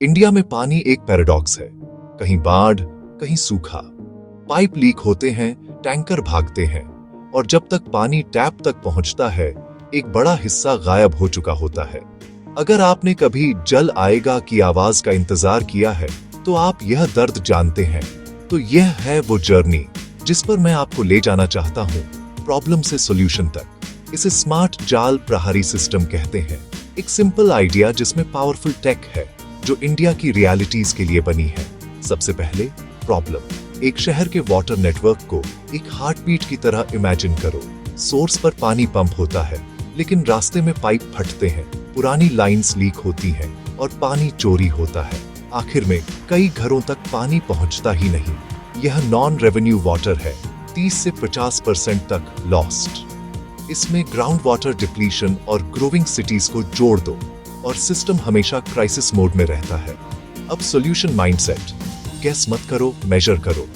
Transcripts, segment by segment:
India में पानी एक पैराडॉक्स है। कहीं बाढ़, कहीं सूखा, पाइप लीक होते हैं, टैंकर भागते हैं, और जब तक पानी टैप तक पहुंचता है, एक बड़ा हिस्सा गायब हो चुका होता है। अगर आपने कभी जल आएगा की आवाज का इंतजार किया है, तो आप यह दर्द जानते हैं। तो यह है वो जर्नी जिस पर मैं आपको ले जाना चाहता हूँ, प्रॉब्लम से सॉल्यूशन तक। इसे स्मार्ट जाल प्रहारी सिस्टम कहते हैं। एक सिंपल आइडिया जिसमें पावरफुल टेक है, जो इंडिया की रियलिटीज के लिए बनी है। सबसे पहले प्रॉब्लम। एक शहर के वाटर नेटवर्क को एक हार्टबीट की तरह इमेजिन करो। सोर्स पर पानी पंप होता है, लेकिन रास्ते में पाइप फटते हैं, पुरानी लाइंस लीक होती हैं और पानी चोरी होता है। आखिर में कई घरों तक पानी पहुंचता ही नहीं। यह नॉन रेवेन्यू वाटर है, 30 से 50% तक लॉस्ट। इसमें ग्राउंड वाटर डिप्लीशन और ग्रोइंग सिटीज को जोड़ दो और सिस्टम हमेशा क्राइसिस मोड में रहता है। अब सॉल्यूशन माइंडसेट। गेस मत करो, मेजर करो।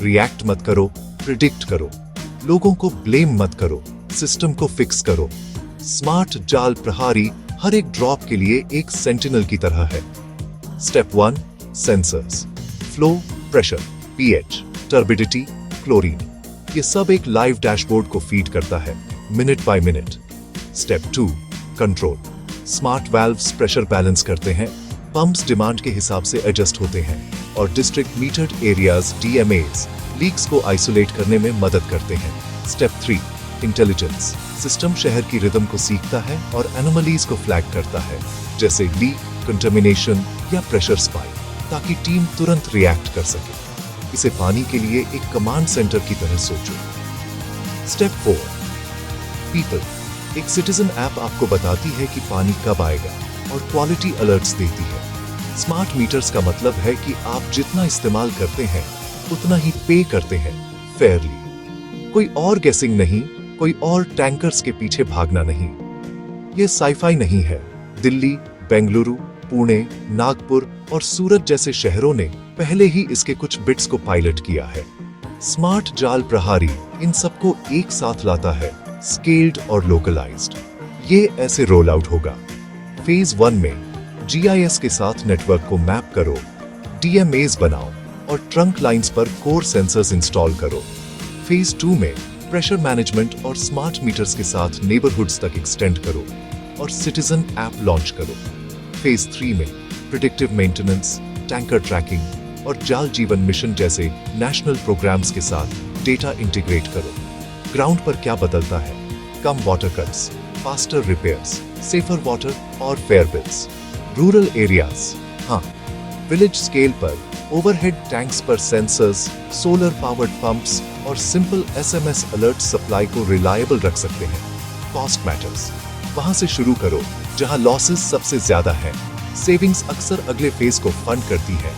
रिएक्ट मत करो, प्रिडिक्ट करो। लोगों को ब्लेम मत करो, सिस्टम को फिक्स करो। स्मार्ट जाल प्रहारी हर एक ड्रॉप के लिए एक सेंटिनल की तरह है। Step 1, sensors. Flow, pressure, pH, turbidity, chlorine, ये सब एक लाइव डैशबोर्ड को फीड करता है, minute by minute. Step 2, control. Smart valves pressure balance करते हैं, पंप्स डिमांड के हिसाब से एडजस्ट होते हैं, और district metered areas DMAs leaks को आइसोलेट करने में मदद करते हैं। Step 3, intelligence. सिस्टम शहर की रिदम को सीखता है और एनोमलीज को फ्लैग करता है, जैसे लीक, कंटामिनेशन या प्रेशर स्पाइक, ताकि टीम तुरंत रिएक्ट कर सके। इसे पानी के लिए एक कमांड सेंटर की तरह सोचो। Step 4, people. एक सिटीजन ऐप आपको बताती है कि पानी कब आएगा और क्वालिटी अलर्ट्स देती है। स्मार्ट मीटर्स का मतलब है कि आप जितना इस्तेमाल करते हैं, उतना ही पे करते हैं, फेयरली। कोई और गेसिंग नहीं, कोई और टैंकर्स के पीछे भागना नहीं। यह साइफाई नहीं है। दिल्ली, बेंगलुरु, पुणे, नागपुर और सूरत जैसे शहरों ने पहले ही इसके कुछ बिट्स को पायलट किया है। स्मार्ट जाल प्रहारी इन सबको एक साथ लाता है, स्केल्ड और लोकलाइज्ड। ये ऐसे रोल आउट होगा। फेज 1 में GIS के साथ नेटवर्क को मैप करो, DMAs बनाओ और ट्रंक लाइंस पर कोर सेंसर्स इंस्टॉल करो। फेज 2 में प्रेशर मैनेजमेंट और स्मार्ट मीटर्स के साथ नेबरहुड्स तक एक्सटेंड करो और सिटीजन ऐप लॉन्च करो। फेज 3 में प्रिडिक्टिव मेंटेनेंस, टैंकर ट्रैकिंग और जाल जीवन मिशन जैसे नेशनल प्रोग्राम्स के साथ डेटा इंटीग्रेट करो। ग्राउंड पर क्या बदलता है? कम water cuts, faster repairs, safer water और फेयर बिल्स। रूरल एरियाज, हाँ, विलेज स्केल पर ओवरहेड टैंक्स पर सेंसर्स, सोलर पावर्ड पंप्स और सिंपल SMS अलर्ट सप्लाई को रिलायबल रख सकते हैं। कॉस्ट मैटर्स, वहां से शुरू करो जहां लॉसेस सबसे ज्यादा हैं। सेविंग्स अक्सर अगले फेज को फंड करती है।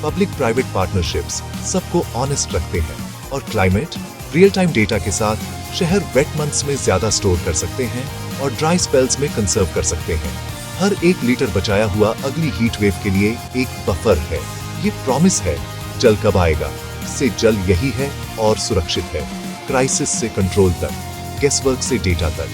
पब्लिक प्राइवेट पार्टनरशिप्स सबको ऑनेस्ट रखते हैं। और क्लाइमेट, रियल टाइम डेटा के साथ शहर वेट मंथ्स में ज्यादा स्टोर कर सकते हैं और ड्राई स्पेल्स में कंजर्व कर सकते हैं। हर 1 लीटर बचाया हुआ अगली हीट वेव के लिए एक बफर है। ये प्रॉमिस है। जल कब आएगा से जल यही है और सुरक्षित है। क्राइसिस से कंट्रोल तक, गेसवर्क से डेटा तक,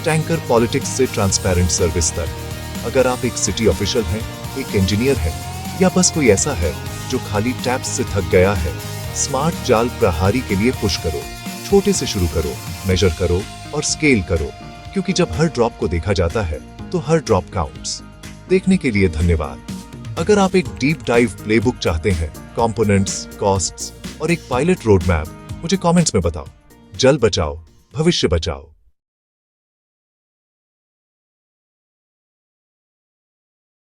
टैंकर पॉलिटिक्स से ट्रांसपेरेंट सर्विस तक। अगर आप एक सिटी ऑफिशियल हैं, एक इंजीनियर हैं, या बस कोई ऐसा है जो खाली टैप्स से थक गया है, स्मार्ट जाल प्रहारी के लिए पुश करो। छोटे से शुरू करो, मेजर करो और स्केल करो, क्योंकि जब हर ड्रॉप को देखा जाता है, तो हर ड्रॉप काउंट्स। देखने के लिए धन्यवाद। अगर आप एक डीप डाइव प्लेबुक चाहते हैं, कंपोनेंट्स, कॉस्ट्स और एक पायलट रोड मैप, मुझे कमेंट्स में बताओ। जल बचाओ, भविष्य बचाओ।